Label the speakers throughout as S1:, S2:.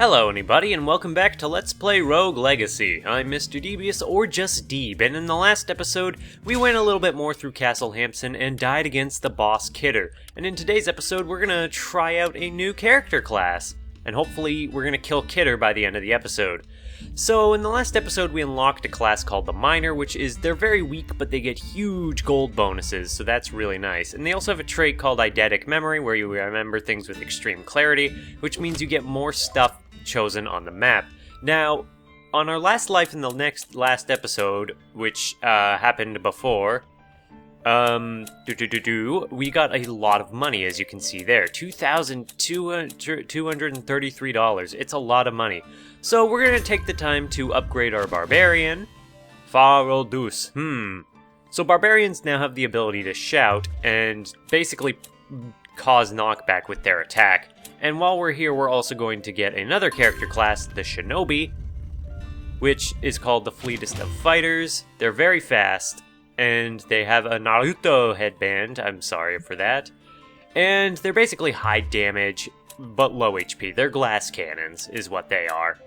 S1: Hello anybody, and welcome back to Let's Play Rogue Legacy. I'm Mr. Devious, or just Deeb, and in the last episode, we went a little bit more through Castle Hamson and died against the boss Kidder. And in today's episode, we're gonna try out a new character class, and hopefully we're gonna kill Kidder by the end of the episode. So in the last episode, we unlocked a class called the Miner, which is, they're very weak, but they get huge gold bonuses, so that's really nice. And they also have a trait called Eidetic Memory, where you remember things with extreme clarity, which means you get more stuff chosen on the map. Now, on our last life in the last episode, which happened before, we got a lot of money, as you can see there. $2,233. It's a lot of money. So we're gonna take the time to upgrade our Barbarian. Faraldus. So Barbarians now have the ability to shout and basically cause knockback with their attack. And while we're here, we're also going to get another character class, the Shinobi, which is called the fleetest of fighters. They're very fast, and they have a Naruto headband. I'm sorry for that. And they're basically high damage, but low HP. They're glass cannons, is what they are.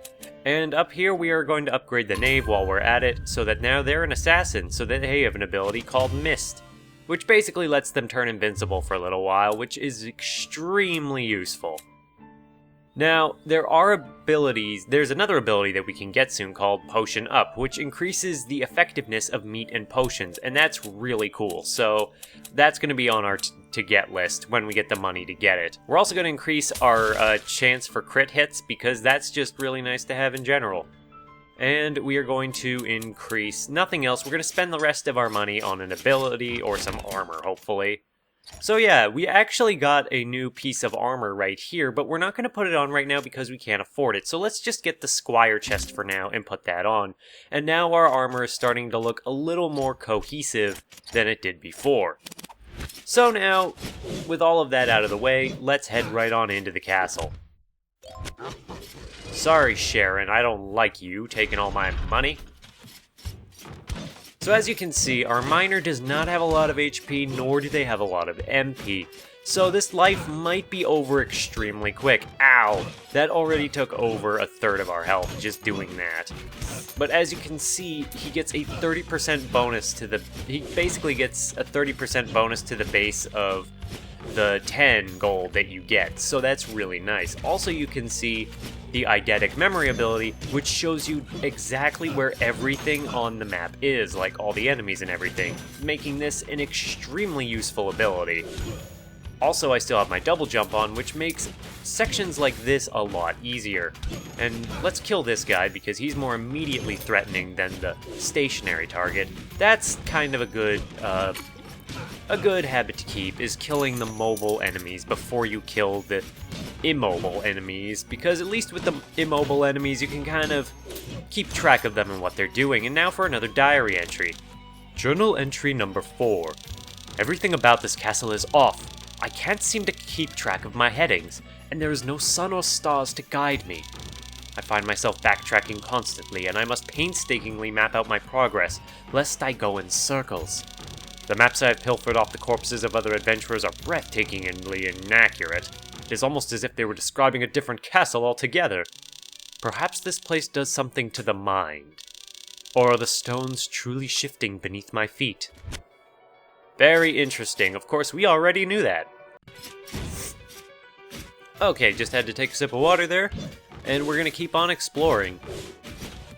S1: And up here, we are going to upgrade the Knave while we're at it, so that now they're an assassin, so that they have an ability called Mist, which basically lets them turn invincible for a little while, which is extremely useful. Now, there's another ability that we can get soon called Potion Up, which increases the effectiveness of meat and potions, and that's really cool. So that's going to be on our to-get list when we get the money to get it. We're also going to increase our chance for crit hits, because that's just really nice to have in general. And we are going to increase nothing else. We're going to spend the rest of our money on an ability or some armor, hopefully. So yeah, we actually got a new piece of armor right here, but we're not going to put it on right now because we can't afford it. So let's just get the Squire chest for now and put that on. And now our armor is starting to look a little more cohesive than it did before. So now, with all of that out of the way, let's head right on into the castle. Sorry, Sharon, I don't like you taking all my money. So as you can see, our miner does not have a lot of HP, nor do they have a lot of MP. So this life might be over extremely quick. Ow! That already took over a third of our health just doing that. But as you can see, he gets a 30% bonus to the... He basically gets a 30% bonus to the base of the 10 gold that you get, so that's really nice. Also, you can see the Eidetic Memory ability, which shows you exactly where everything on the map is, like all the enemies and everything, making this an extremely useful ability. Also, I still have my double jump on, which makes sections like this a lot easier. And let's kill this guy, because he's more immediately threatening than the stationary target. That's kind of a good habit to keep, is killing the mobile enemies before you kill the immobile enemies, because at least with the immobile enemies you can kind of keep track of them and what they're doing. And now for another diary entry. Journal entry number 4. Everything about this castle is off. I can't seem to keep track of my headings, and there is no sun or stars to guide me. I find myself backtracking constantly, and I must painstakingly map out my progress, lest I go in circles. The maps I have pilfered off the corpses of other adventurers are breathtakingly inaccurate. It is almost as if they were describing a different castle altogether. Perhaps this place does something to the mind. Or are the stones truly shifting beneath my feet? Very interesting. Of course, we already knew that. Okay, just had to take a sip of water there, and we're gonna keep on exploring.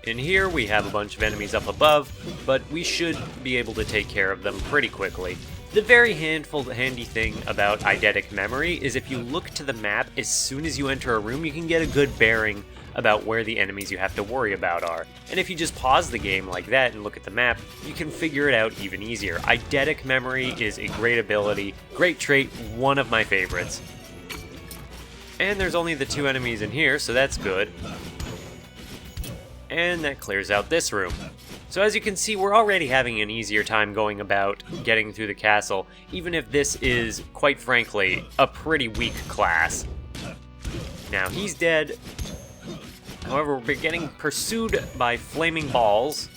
S1: In here, we have a bunch of enemies up above, but we should be able to take care of them pretty quickly. The very handy thing about Eidetic Memory is if you look to the map as soon as you enter a room, you can get a good bearing about where the enemies you have to worry about are. And if you just pause the game like that and look at the map, you can figure it out even easier. Eidetic Memory is a great ability, great trait, one of my favorites. And there's only the 2 enemies in here, so that's good. And that clears out this room. So as you can see, we're already having an easier time going about getting through the castle, even if this is, quite frankly, a pretty weak class. Now, he's dead. However, we're getting pursued by flaming balls.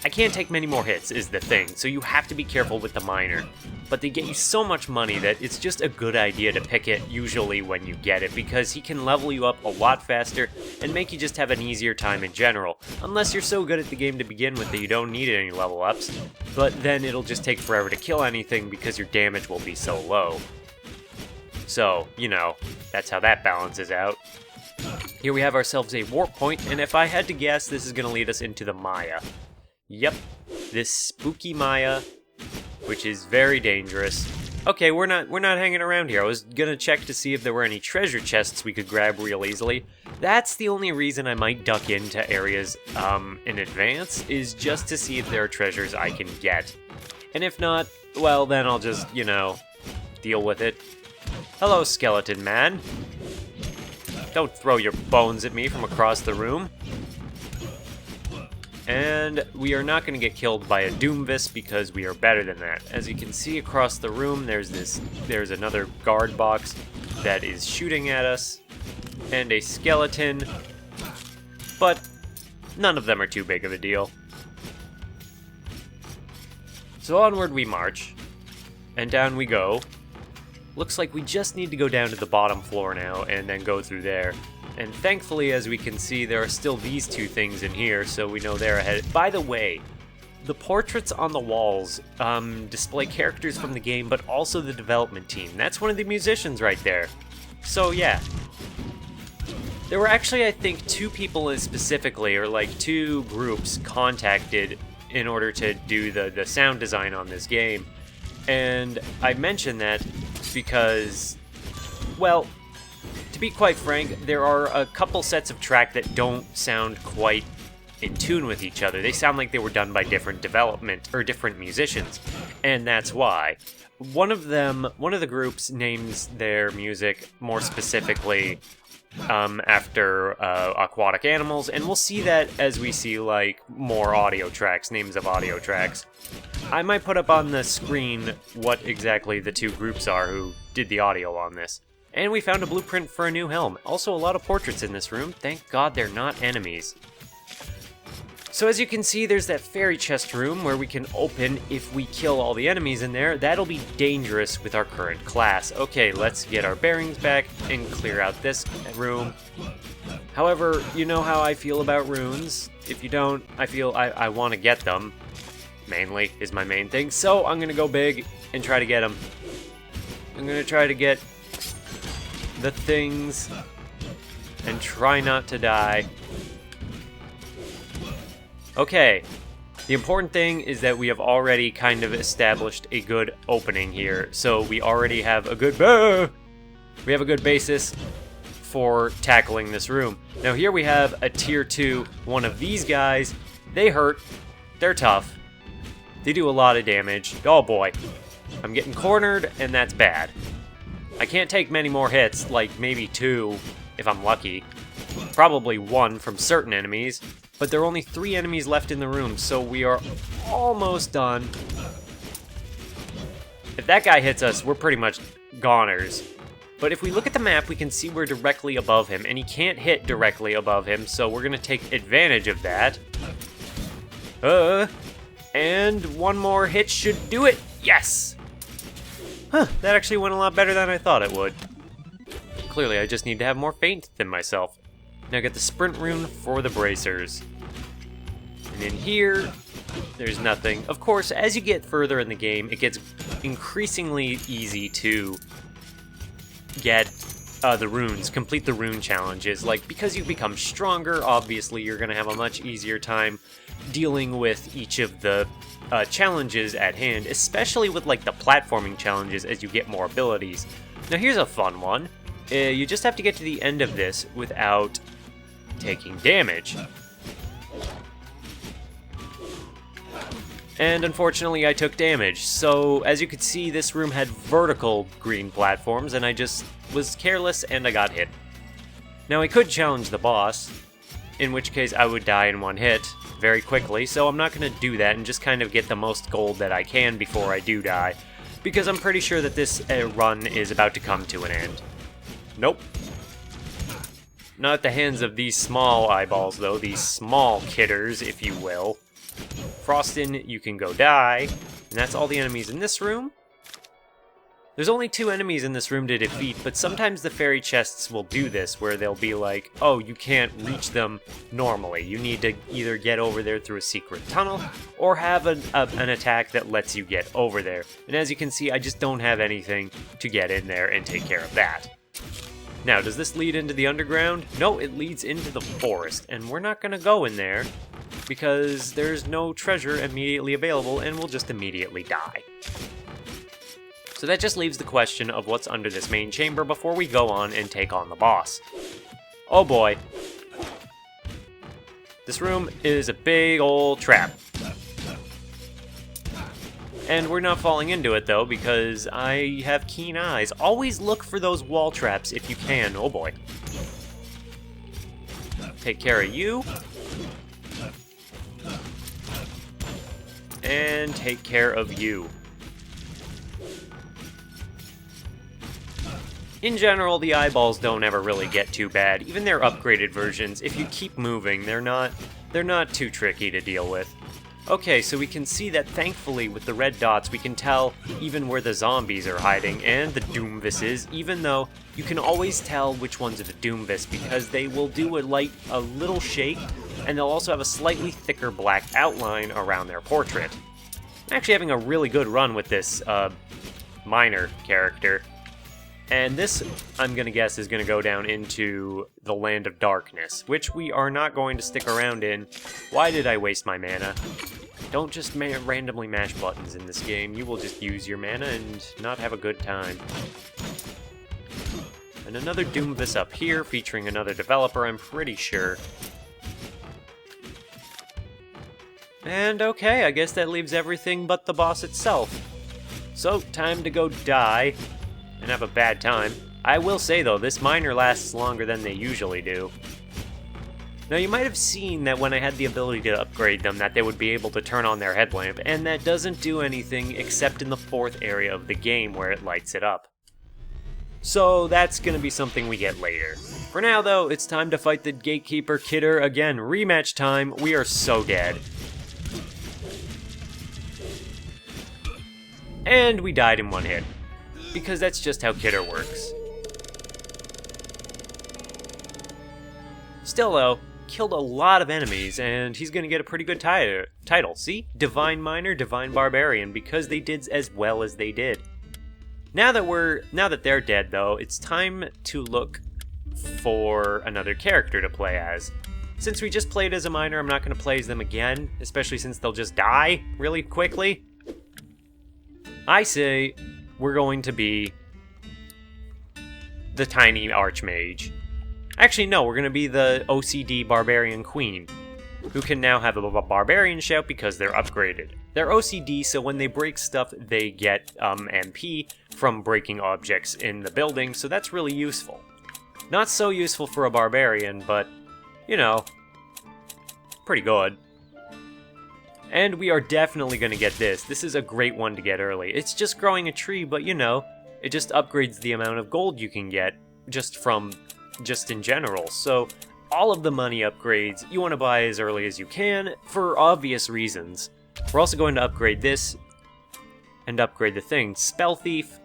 S1: I can't take many more hits, is the thing, so you have to be careful with the miner. but they get you so much money that it's just a good idea to pick it usually when you get it, because he can level you up a lot faster and make you just have an easier time in general, unless you're so good at the game to begin with that you don't need any level ups, but then it'll just take forever to kill anything because your damage will be so low. So, you know, that's how that balances out. Here we have ourselves a warp point, and if I had to guess, this is going to lead us into the Maya. Yep, this spooky Maya, which is very dangerous. Okay, we're not hanging around here. I was gonna check to see if there were any treasure chests we could grab real easily. That's the only reason I might duck into areas in advance, is just to see if there are treasures I can get. And if not, well, then I'll just, you know, deal with it. Hello, skeleton man. Don't throw your bones at me from across the room. And we are not going to get killed by a Doomvis because we are better than that. As you can see across the room, there's another guard box that is shooting at us, and a skeleton, but none of them are too big of a deal. So onward we march, and down we go. Looks like we just need to go down to the bottom floor now and then go through there. And thankfully, as we can see, there are still these two things in here, so we know they're ahead. By the way, the portraits on the walls display characters from the game, but also the development team. That's one of the musicians right there. So yeah. There were actually, I think, two people specifically, or like two groups contacted in order to do the sound design on this game. And I mention that because, well, to be quite frank, there are a couple sets of track that don't sound quite in tune with each other. They sound like they were done by different musicians, and that's why. One of the groups names their music more specifically after aquatic animals, and we'll see that as we see like more audio tracks, names of audio tracks. I might put up on the screen what exactly the two groups are who did the audio on this. And we found a blueprint for a new helm. Also a lot of portraits in this room. Thank God they're not enemies. So as you can see, there's that fairy chest room where we can open if we kill all the enemies in there. That'll be dangerous with our current class. Okay, let's get our bearings back and clear out this room. However, you know how I feel about runes. If you don't, I feel I want to get them. Mainly is my main thing. So I'm going to go big and try to get them. I'm going to try to get the things and try not to die. Okay, the important thing is that we have already kind of established a good opening here, so we already have a good basis for tackling this room. Now here we have a tier 2, one of these guys. They hurt, they're tough, they do a lot of damage. Oh boy, I'm getting cornered and that's bad. I can't take many more hits, like maybe 2 if I'm lucky. Probably 1 from certain enemies, but there are only 3 enemies left in the room, so we are almost done. If that guy hits us, we're pretty much goners. But if we look at the map, we can see we're directly above him, and he can't hit directly above him, so we're going to take advantage of that. And 1 more hit should do it. Yes! Huh, that actually went a lot better than I thought it would. Clearly, I just need to have more faith in myself. Now get the sprint rune for the bracers. And in here, there's nothing. Of course, as you get further in the game, it gets increasingly easy to get the runes, complete the rune challenges. Like, because you become stronger, obviously, you're going to have a much easier time dealing with each of the challenges at hand, especially with, like, the platforming challenges as you get more abilities. Now, here's a fun one. You just have to get to the end of this without taking damage. And unfortunately, I took damage. So, as you could see, this room had vertical green platforms, and I just was careless and I got hit. Now, I could challenge the boss, in which case I would die in 1 hit very quickly, so I'm not going to do that and just kind of get the most gold that I can before I do die, because I'm pretty sure that this run is about to come to an end. Nope. Not at the hands of these small eyeballs, though. These small kidders, if you will. Frostin, you can go die. And that's all the enemies in this room. There's only 2 enemies in this room to defeat, but sometimes the fairy chests will do this, where they'll be like, oh, you can't reach them normally. You need to either get over there through a secret tunnel, or have an attack that lets you get over there. And as you can see, I just don't have anything to get in there and take care of that. Now, does this lead into the underground? No, it leads into the forest, and we're not going to go in there, because there's no treasure immediately available, and we'll just immediately die. So that just leaves the question of what's under this main chamber before we go on and take on the boss. Oh boy. This room is a big old trap. And we're not falling into it though, because I have keen eyes. Always look for those wall traps if you can. Oh boy. Take care of you. And take care of you. In general, the eyeballs don't ever really get too bad. Even their upgraded versions, if you keep moving, they're not too tricky to deal with. Okay, so we can see that thankfully with the red dots we can tell even where the zombies are hiding and the Doomvises, even though you can always tell which ones are the Doomvis because they will do a little shake, and they'll also have a slightly thicker black outline around their portrait. I'm actually having a really good run with this miner character. And this, I'm gonna guess, is gonna go down into the Land of Darkness, which we are not going to stick around in. Why did I waste my mana? Don't just randomly mash buttons in this game. You will just use your mana and not have a good time. And another Doomvis up here, featuring another developer, I'm pretty sure. And okay, I guess that leaves everything but the boss itself. So, time to go die. And have a bad time. I will say though, this miner lasts longer than they usually do. Now you might have seen that when I had the ability to upgrade them that they would be able to turn on their headlamp, and that doesn't do anything except in the 4th area of the game where it lights it up. So that's gonna be something we get later. For now though, it's time to fight the Gatekeeper Kidder again. Rematch time. We are so dead. And we died in 1 hit. Because that's just how Kidder works. Still though, killed a lot of enemies, and he's gonna get a pretty good title. See? Divine Miner, Divine Barbarian, because they did as well as they did. Now that they're dead though, it's time to look for another character to play as. Since we just played as a miner, I'm not gonna play as them again, especially since they'll just die really quickly. I say we're going to be the tiny archmage. Actually, no, we're going to be the OCD barbarian queen, who can now have a barbarian shout because they're upgraded. They're OCD, so when they break stuff, they get MP from breaking objects in the building, so that's really useful. Not so useful for a barbarian, but, you know, pretty good. And we are definitely going to get this. This is a great one to get early. It's just growing a tree, but you know, it just upgrades the amount of gold you can get just in general. So all of the money upgrades you want to buy as early as you can for obvious reasons. We're also going to upgrade this and upgrade the thing. Spell Thief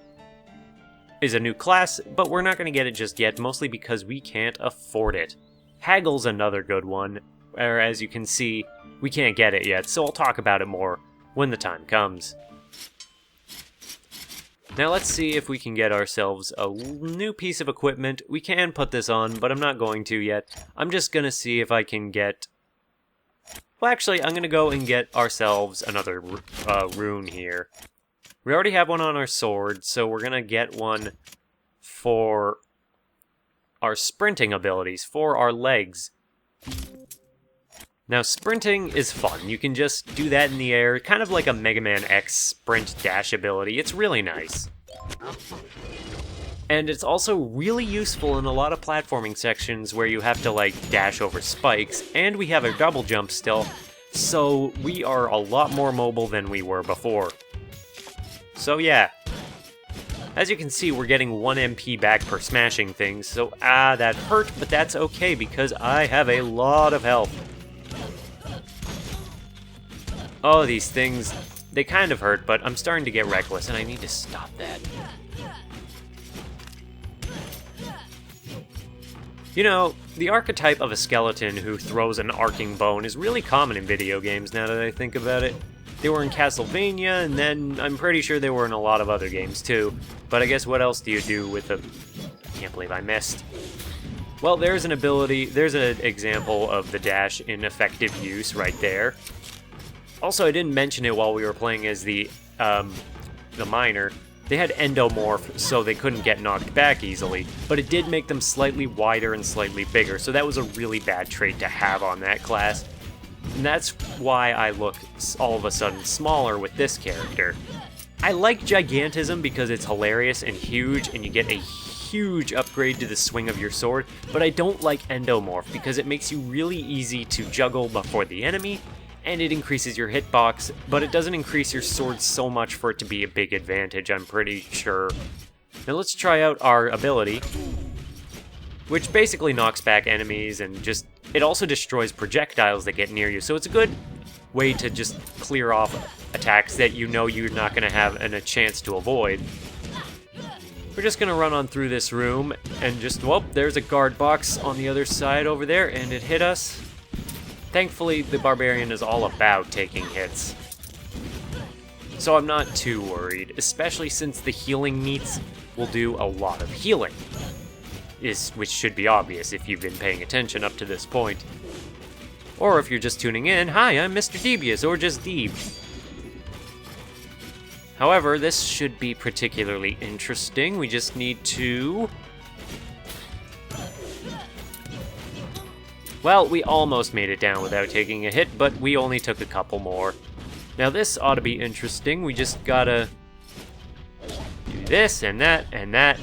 S1: is a new class, but we're not going to get it just yet, mostly because we can't afford it. Haggle's another good one, where as you can see, we can't get it yet, so I'll talk about it more when the time comes. Now let's see if we can get ourselves a new piece of equipment. We can put this on, but I'm not going to yet. I'm just gonna see if I can get... Well, actually, I'm gonna go and get ourselves another rune here. We already have one on our sword, so we're gonna get one for our sprinting abilities, for our legs. Now, sprinting is fun. You can just do that in the air, kind of like a Mega Man X sprint dash ability. It's really nice. And it's also really useful in a lot of platforming sections where you have to, like, dash over spikes, and we have a double jump still, so we are a lot more mobile than we were before. So yeah. As you can see, we're getting 1 MP back per smashing things, so that hurt, but that's okay because I have a lot of health. Oh, these things, they kind of hurt, but I'm starting to get reckless, and I need to stop that. You know, the archetype of a skeleton who throws an arcing bone is really common in video games now that I think about it. They were in Castlevania, and then I'm pretty sure they were in a lot of other games too. But I guess what else do you do with a... Can't believe I missed. Well, there's an ability, there's an example of the dash in effective use right there. Also, I didn't mention it while we were playing as the miner. They had endomorph, so they couldn't get knocked back easily, but it did make them slightly wider and slightly bigger, so that was a really bad trait to have on that class. And that's why I look all of a sudden smaller with this character. I like Gigantism because it's hilarious and huge, and you get a huge upgrade to the swing of your sword, but I don't like Endomorph because it makes you really easy to juggle before the enemy, and it increases your hitbox, but it doesn't increase your sword so much for it to be a big advantage, I'm pretty sure. Now let's try out our ability, which basically knocks back enemies and just... It also destroys projectiles that get near you, so it's a good way to just clear off attacks that you know you're not going to have a chance to avoid. We're just going to run on through this room and just... Well, there's a guard box on the other side over there, and it hit us. Thankfully, the Barbarian is all about taking hits, so I'm not too worried, especially since the healing meats will do a lot of healing, which should be obvious if you've been paying attention up to this point. Or if you're just tuning in, hi, I'm Mr. Devious, or just Deeb. However, this should be particularly interesting. We just need to... Well, we almost made it down without taking a hit, but we only took a couple more. Now this ought to be interesting. We just gotta do this and that and that.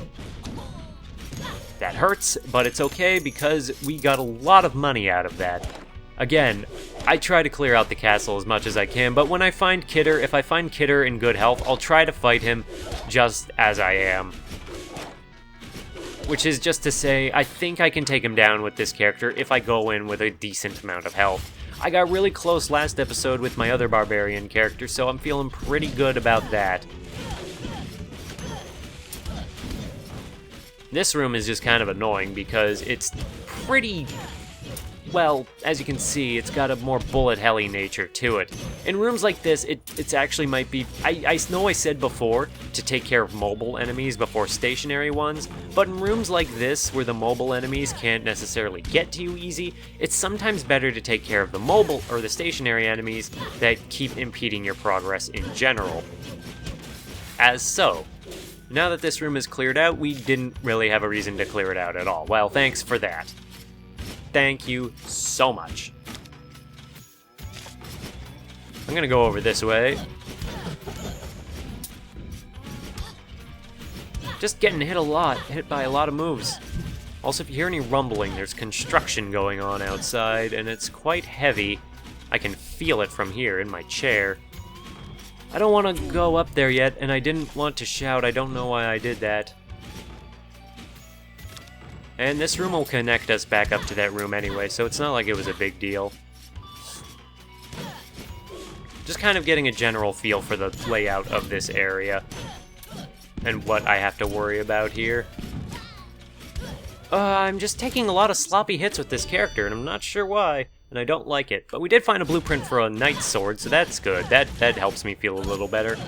S1: That hurts, but it's okay because we got a lot of money out of that. Again, I try to clear out the castle as much as I can, but when I find Kidder, if I find Kidder in good health, I'll try to fight him just as I am. Which is just to say, I think I can take him down with this character if I go in with a decent amount of health. I got really close last episode with my other barbarian character, so I'm feeling pretty good about that. This room is just kind of annoying because it's pretty... Well, as you can see, it's got a more bullet helly nature to it. In rooms like this, it's actually might be... I know I said before to take care of mobile enemies before stationary ones, but in rooms like this, where the mobile enemies can't necessarily get to you easy, it's sometimes better to take care of the mobile or the stationary enemies that keep impeding your progress in general. As so, now that this room is cleared out, we didn't really have a reason to clear it out at all. Well, thanks for that. Thank you so much. I'm gonna go over this way. Just getting hit by a lot of moves. Also, if you hear any rumbling, there's construction going on outside, and it's quite heavy. I can feel it from here in my chair. I don't want to go up there yet, and I didn't want to shout. I don't know why I did that. And this room will connect us back up to that room anyway, so it's not like it was a big deal. Just kind of getting a general feel for the layout of this area and what I have to worry about here. I'm just taking a lot of sloppy hits with this character, and I'm not sure why, and I don't like it. But we did find a blueprint for a knight's sword, so that's good. That helps me feel a little better.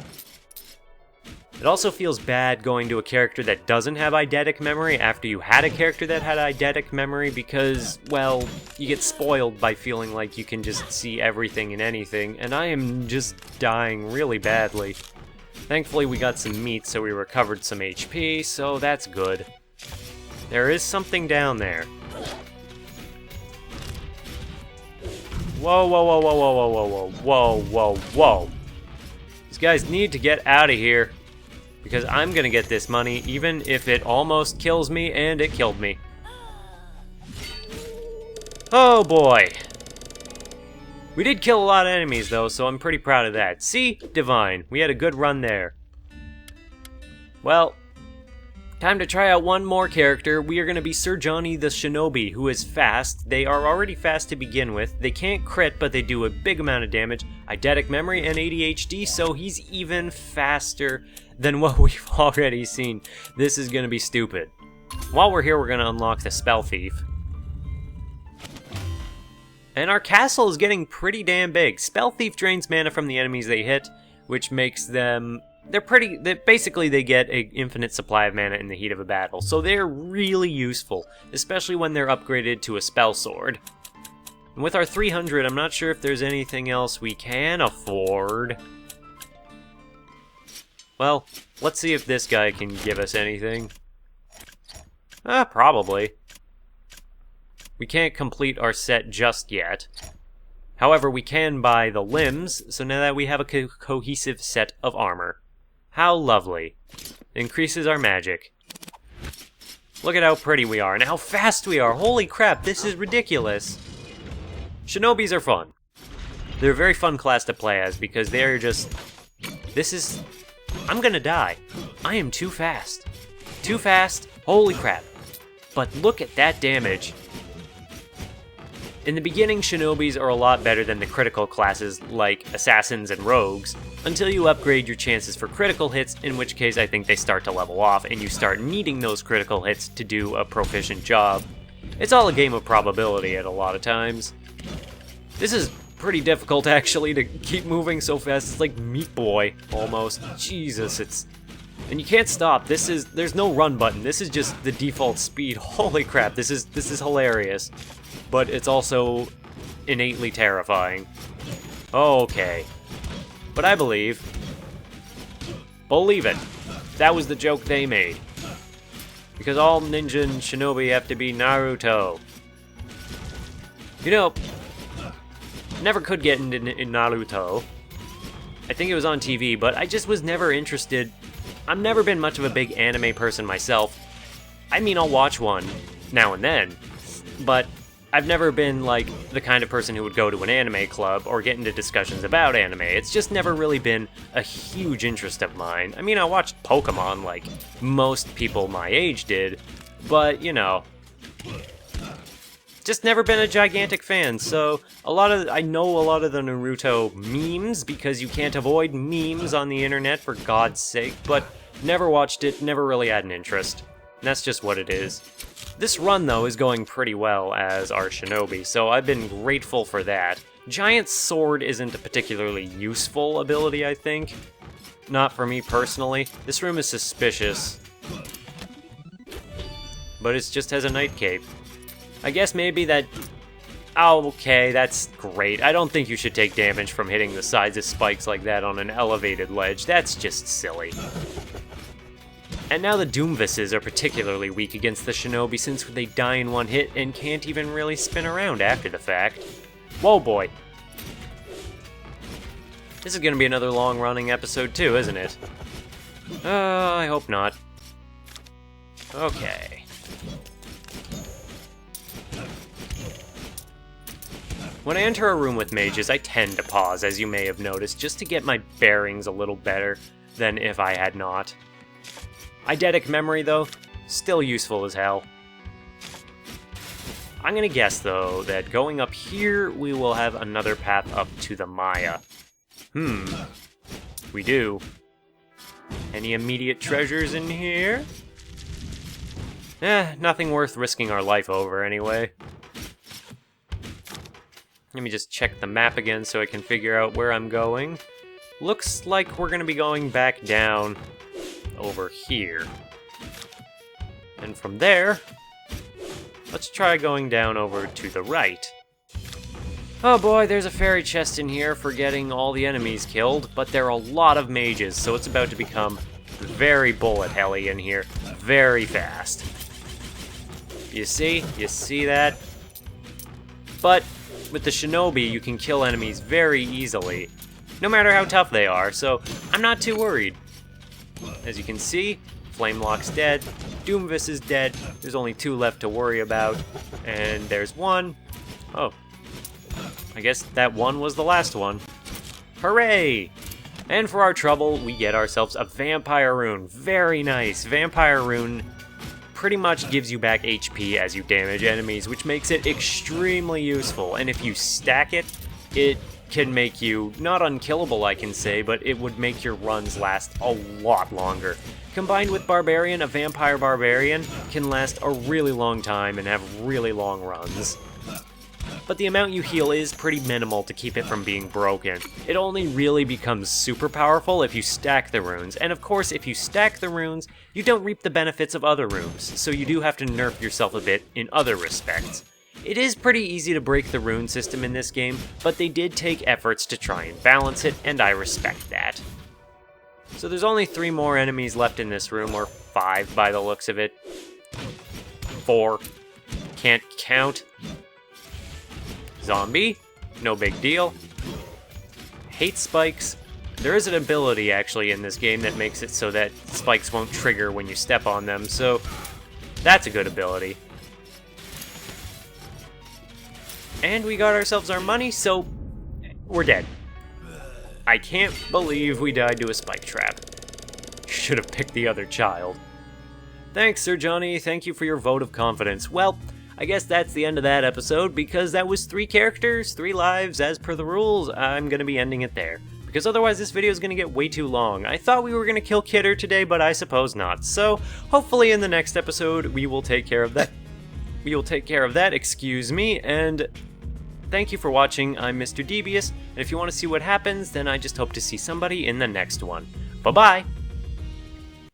S1: It also feels bad going to a character that doesn't have eidetic memory after you had a character that had eidetic memory because, well, you get spoiled by feeling like you can just see everything and anything, and I am just dying really badly. Thankfully we got some meat, so we recovered some HP, so that's good. There is something down there. Whoa, whoa, whoa, whoa, whoa, whoa, whoa, whoa, whoa, whoa. These guys need to get out of here. Because I'm gonna get this money, even if it almost kills me, and it killed me. Oh boy. We did kill a lot of enemies though, so I'm pretty proud of that. See? Divine. We had a good run there. Well, time to try out one more character. We are gonna be Sir Johnny the Shinobi, who is fast. They are already fast to begin with. They can't crit, but they do a big amount of damage. Eidetic memory and ADHD, so he's even faster than what we've already seen. This is gonna be stupid. While we're here, we're gonna unlock the Spell Thief. And our castle is getting pretty damn big. Spell Thief drains mana from the enemies they hit, which makes them... basically they get an infinite supply of mana in the heat of a battle, so they're really useful, especially when they're upgraded to a spell sword. And with our 300, I'm not sure if there's anything else we can afford. Well, let's see if this guy can give us anything. Probably. We can't complete our set just yet. However, we can buy the limbs, so now that we have a cohesive set of armor. How lovely. It increases our magic. Look at how pretty we are, and how fast we are! Holy crap, this is ridiculous! Shinobis are fun. They're a very fun class to play as, because they're just... I'm gonna die. I am too fast. Too fast, holy crap. But look at that damage. In the beginning, Shinobis are a lot better than the critical classes like Assassins and Rogues, until you upgrade your chances for critical hits, in which case I think they start to level off, and you start needing those critical hits to do a proficient job. It's all a game of probability at a lot of times. This is pretty difficult, actually, to keep moving so fast. It's like Meat Boy, almost. Jesus, it's... And you can't stop. There's no run button. This is just the default speed. Holy crap, this is hilarious. But it's also innately terrifying. Okay. But I believe it. That was the joke they made. Because all ninja and shinobi have to be Naruto. You know, never could get in Naruto. I think it was on TV, but I just was never interested. I've never been much of a big anime person myself. I mean, I'll watch one now and then, but I've never been, like, the kind of person who would go to an anime club or get into discussions about anime. It's just never really been a huge interest of mine. I mean, I watched Pokemon like most people my age did, but, you know, just never been a gigantic fan, so I know a lot of the Naruto memes, because you can't avoid memes on the internet, for God's sake, but never watched it, never really had an interest. And that's just what it is. This run, though, is going pretty well as our shinobi, so I've been grateful for that. Giant Sword isn't a particularly useful ability, I think. Not for me personally. This room is suspicious. But it just has a night cape. I guess maybe that... Oh, okay, that's great. I don't think you should take damage from hitting the sides of spikes like that on an elevated ledge. That's just silly. And now the Doomvises are particularly weak against the Shinobi, since they die in one hit and can't even really spin around after the fact. Whoa, boy. This is gonna be another long-running episode too, isn't it? I hope not. Okay. When I enter a room with mages, I tend to pause, as you may have noticed, just to get my bearings a little better than if I had not. Eidetic memory, though, still useful as hell. I'm gonna guess, though, that going up here, we will have another path up to the Maya. We do. Any immediate treasures in here? Nothing worth risking our life over, anyway. Let me just check the map again so I can figure out where I'm going. Looks like we're gonna be going back down over here. And from there, let's try going down over to the right. Oh boy, there's a fairy chest in here for getting all the enemies killed, but there are a lot of mages, so it's about to become very bullet helly in here, very fast. You see that? But with the shinobi, you can kill enemies very easily, no matter how tough they are, so I'm not too worried. As you can see, Flamelock's dead, Doomvis is dead, there's only 2 left to worry about, and there's 1. Oh, I guess that 1 was the last one. Hooray! And for our trouble, we get ourselves a Vampire Rune. Very nice. Vampire Rune pretty much gives you back HP as you damage enemies, which makes it extremely useful, and if you stack it, it can make you, not unkillable I can say, but it would make your runs last a lot longer. Combined with Barbarian, a Vampire Barbarian can last a really long time and have really long runs. but the amount you heal is pretty minimal to keep it from being broken. It only really becomes super powerful if you stack the runes, and of course if you stack the runes, you don't reap the benefits of other runes, so you do have to nerf yourself a bit in other respects. It is pretty easy to break the rune system in this game, but they did take efforts to try and balance it, and I respect that. So there's only 3 more enemies left in this room, or 5 by the looks of it. 4. Can't count. Zombie. No big deal. Hate spikes. There is an ability actually in this game that makes it so that spikes won't trigger when you step on them, so that's a good ability. And we got ourselves our money, so we're dead. I can't believe we died to a spike trap. Should have picked the other child. Thanks, Sir Johnny. Thank you for your vote of confidence. Well, I guess that's the end of that episode, because that was 3 characters, 3 lives, as per the rules. I'm gonna be ending it there, because otherwise this video is gonna get way too long. I thought we were gonna kill Kidder today, but I suppose not. So, hopefully in the next episode, we will take care of that. Excuse me, and thank you for watching. I'm Mr. Devious, and if you want to see what happens, then I just hope to see somebody in the next one. Bye-bye!